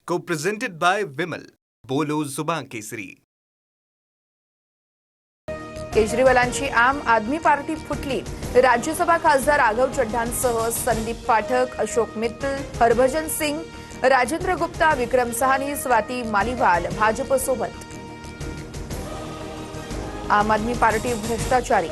Co-presented by Vimal. बोलो जुबान केसरी. केजरीवालांची आम आदमी पार्टी फुटली. राज्यसभा खासदार राघव चड्ढांसह संदीप पाठक, अशोक मित्तल, हरभजन सिंग, राजेंद्र गुप्ता, विक्रम सहानी, स्वाती मालीवाल भाजपसोबत. आम आदमी पार्टी भ्रष्टाचारी.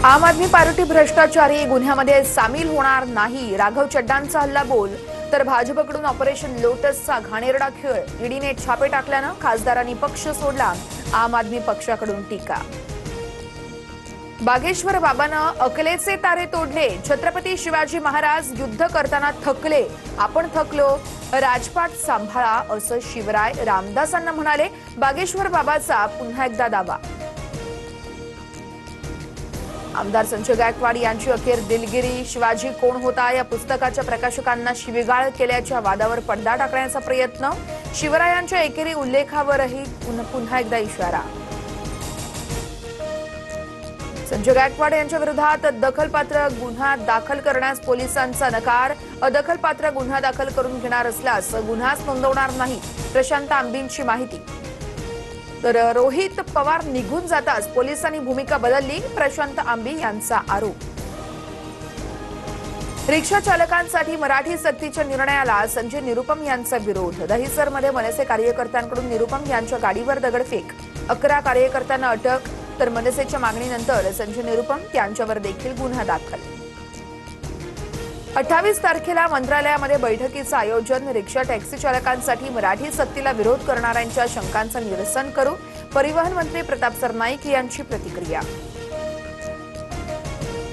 आम आदमी पार्टी भ्रष्टाचारी गुन्ह्यामध्ये सामील होणार नाही. राघव चड्ढांचा हल्ला बोल तर भाजपकडून ऑपरेशन लोटसचा घाणेरडा खेळ. ईडीने छापे टाकल्यानं खासदारांनी पक्ष सोडला. आम आदमी पक्षाकडून टीका. बागेश्वर बाबांना अकलेचे तारे तोडले. छत्रपती शिवाजी महाराज युद्ध करताना थकले. आपण थकलो, राजपाट सांभाळा असं शिवराय रामदासांना म्हणाले. बागेश्वर बाबाचा पुन्हा एकदा दावा. आमदार संजय गायकवाड यांची अखेर दिलगिरी. शिवाजी कोण होता या पुस्तकाच्या प्रकाशकांना शिवीगाळ केल्याच्या वादावर पडदा टाकण्याचा प्रयत्न. शिवरायांच्या एकेरी उल्लेखावरही पुन्हा एकदा इशारा. संजय गायकवाड यांच्या विरोधात दखलपात्र गुन्हा दाखल करण्यास पोलिसांचा नकार. अदखलपात्र गुन्हा दाखल करून घेणार असल्यास गुन्हाच नोंदवणार नाही, प्रशांत आंबींची माहिती. तर रोहित पवार निघून जाताच पोलिसांनी भूमिका बदलली, प्रशांत आंबी यांचा आरोप. रिक्षा चालकांसाठी मराठी सक्तीच्या निर्णयाला संजय निरुपम यांचा विरोध. दहिसरमध्ये मनसे कार्यकर्त्यांकडून निरुपम यांच्या गाडीवर दगडफेक. 11 कार्यकर्त्यांना अटक. तर मनसेच्या मागणीनंतर संजय निरुपम यांच्यावर देखील गुन्हा दाखल. 28 तारखेला मंत्रालयामध्ये बैठकीचं आयोजन. रिक्षा टॅक्सी चालकांसाठी मराठी सक्तीला विरोध करणाऱ्यांच्या शंकांचं निरसन करू. परिवहन मंत्री प्रताप सरनाईक यांची प्रतिक्रिया.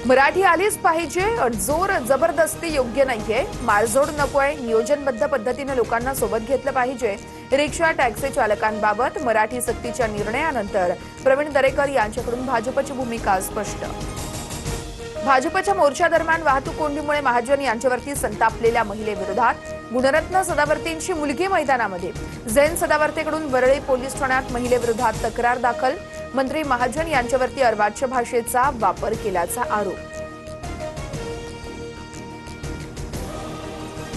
मराठी आलीच पाहिजे, जोर जबरदस्ती योग्य नाहीये, मारझोड नकोय, नियोजनबद्ध पद्धतीने लोकांना सोबत घेतलं पाहिजे. रिक्षा टॅक्सी चालकांबाबत मराठी सक्तीच्या निर्णयानंतर प्रवीण दरेकर यांच्याकडून भाजपची भूमिका स्पष्ट. भाजपच्या मोर्चादरम्यान वाहतूक कोंडीमुळे महाजन यांच्यावरती संतापलेल्या महिलेविरोधात गुणरत्न सदावर्तींची मुलगी मैदानामध्ये. झैन सदावर्तेकडून वरळी पोलीस ठाण्यात महिलेविरोधात तक्रार दाखल. मंत्री महाजन यांच्यावरती अर्वाच्य भाषेचा वापर केल्याचा आरोप.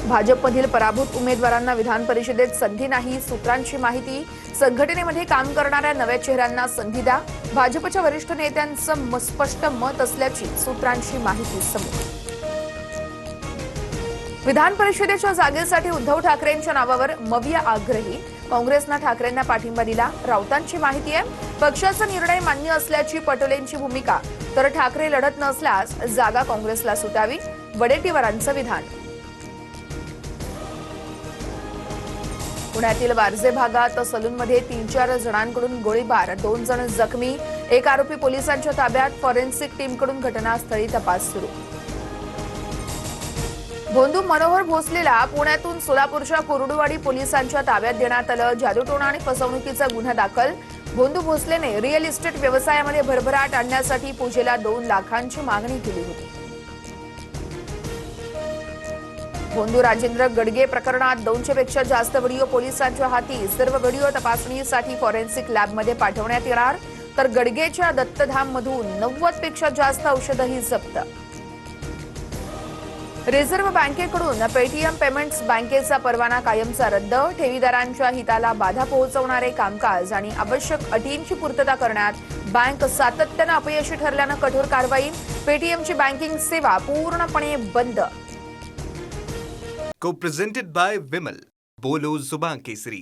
भाजपमधील पराभूत उमेदवारांना विधान परिषदेत संधी नाही, सूत्रांची माहिती. संघटनेमध्ये काम करणाऱ्या नव्या चेहऱ्यांना संधी द्या. भाजपच्या वरिष्ठ नेत्यांचं स्पष्ट मत असल्याची सूत्रांची माहिती समोर. विधान परिषदेच्या जागेसाठी उद्धव ठाकरेंच्या नावावर मविया आग्रही. काँग्रेसनं ठाकरेंना पाठिंबा दिला. राऊतांची माहिती आहे. पक्षाचा निर्णय मान्य असल्याची पटोलेंची भूमिका. तर ठाकरे लढत नसल्यास जागा काँग्रेसला सुटावी, वडेट्टीवारांचं विधान. पुण्यातील वारजे भागात सलूनमध्ये 3-4 जणांकडून गोळीबार. 2 जण जखमी. 1 आरोपी पोलिसांच्या ताब्यात. फॉरेन्सिक टीमकडून घटनास्थळी तपास सुरू. भोंदू मनोहर भोसलेला पुण्यातून सोलापूरच्या कुर्डुवाडी पोलिसांच्या ताब्यात देण्यात आलं. जादूटोणा आणि फसवणुकीचा गुन्हा दाखल. भोंदू भोसलेने रिअल इस्टेट व्यवसायामध्ये भरभराट आणण्यासाठी पूजेला 2 लाखांची मागणी केली होती. भोंदू राजेंद्र गडगे प्रकरणात 200 पेक्षा जास्त व्हिडिओ पोलिसांच्या हाती. सर्व व्हिडिओ तपासणीसाठी फॉरेन्सिक लॅबमध्ये पाठवण्यात येणार. तर गडगेच्या दत्तधाममधून 90 पेक्षा जास्त औषधही जप्त. रिझर्व्ह बँकेकडून पेटीएम पेमेंट्स बँकेचा परवाना कायमचा रद्द. ठेवीदारांच्या हिताला बाधा पोहोचवणारे कामकाज आणि आवश्यक अटींची पूर्तता करण्यात बँक सातत्यानं अपयशी ठरल्यानं कठोर कारवाई. पेटीएमची बँकिंग सेवा पूर्णपणे बंद. Co-presented by Vimal. बोलो जुबान केसरी.